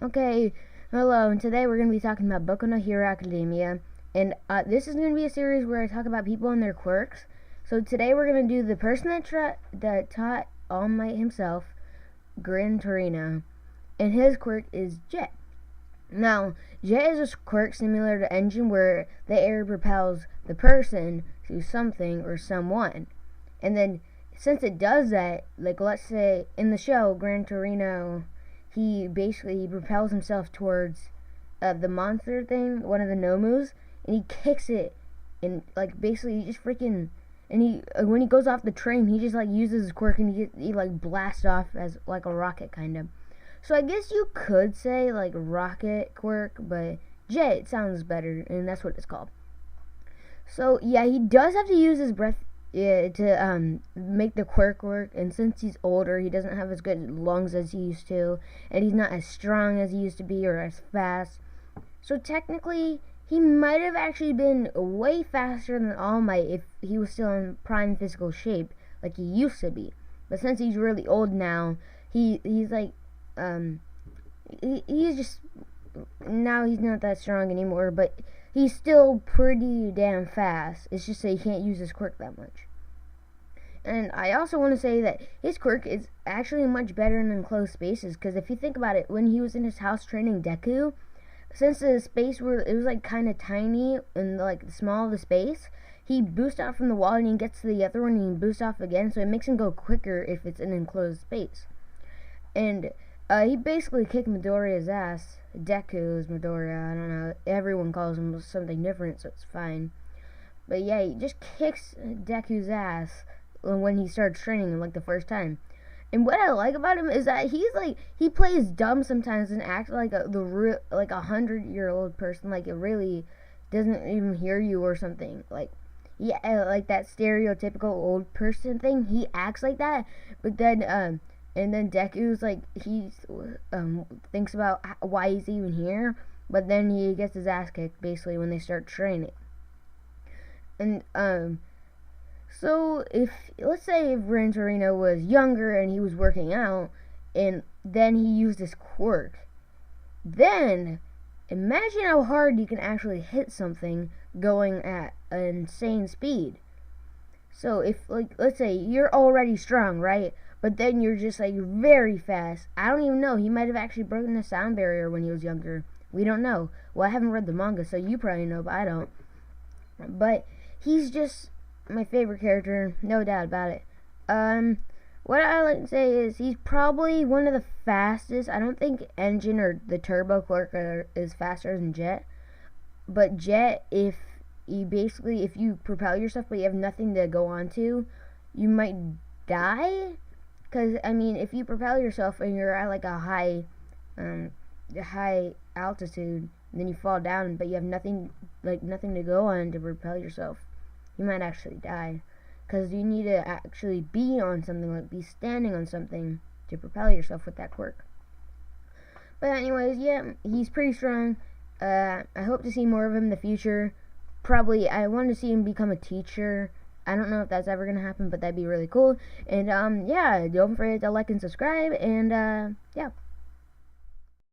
Okay, hello, and today we're going to be talking about Boku No Hero Academia, and this is going to be a series where I talk about people and their quirks. So today we're going to do the person that taught All Might himself, Gran Torino, and his quirk is Jet. Now, Jet is a quirk similar to Engine where the air propels the person to something or someone, and then since it does that, like let's say in the show, Gran Torino, he propels himself towards the monster thing, one of the Nomus, and he kicks it, and like basically he just freaking, and he when he goes off the train, he just like uses his quirk and he like blasts off as like a rocket kind of. So I guess you could say like rocket quirk, but jet sounds better, and that's what it's called. So yeah, he does have to use his breath to make the quirk work, and since he's older, he doesn't have as good lungs as he used to, and he's not as strong as he used to be or as fast. So technically, he might have actually been way faster than All Might if he was still in prime physical shape like he used to be. But since he's really old now, he's like he's just now he's not that strong anymore, but he's still pretty damn fast. It's just that he can't use his quirk that much. And I also want to say that his quirk is actually much better in enclosed spaces, because if you think about it, when he was in his house training Deku, since the space it was like kind of tiny and like small of the space, he boosts out from the wall and he gets to the other one and he boosts off again, so it makes him go quicker if it's an enclosed space. And he basically kicked Midoriya's ass. Deku's Midoriya, I don't know. Everyone calls him something different, so it's fine. But yeah, he just kicks Deku's ass when he starts training him like the first time. And what I like about him is that he plays dumb sometimes and acts like a 100-year-old person, like it really doesn't even hear you or something. Like like that stereotypical old person thing. He acts like that, but then and then Deku's like he thinks about why he's even here, but then he gets his ass kicked basically when they start training. And so let's say if Gran Torino was younger and he was working out, and then he used his quirk, then imagine how hard you can actually hit something going at an insane speed. So if like let's say you're already strong, right? But then you're just like very fast. I don't even know. He might have actually broken the sound barrier when he was younger. We don't know. Well, I haven't read the manga, so you probably know, but I don't. But he's just my favorite character, no doubt about it. What I like to say is he's probably one of the fastest. I don't think Engine or the Turbo Quirk is faster than Jet. But Jet, if you propel yourself but you have nothing to go on to, you might die. Because, I mean, if you propel yourself and you're at like a high altitude, and then you fall down, but you have nothing to go on to propel yourself, you might actually die. Because you need to actually be on something, like be standing on something to propel yourself with that quirk. But anyways, yeah, he's pretty strong. I hope to see more of him in the future. Probably, I want to see him become a teacher. I don't know if that's ever gonna happen, but that'd be really cool. And yeah, don't forget to like and subscribe, and yeah.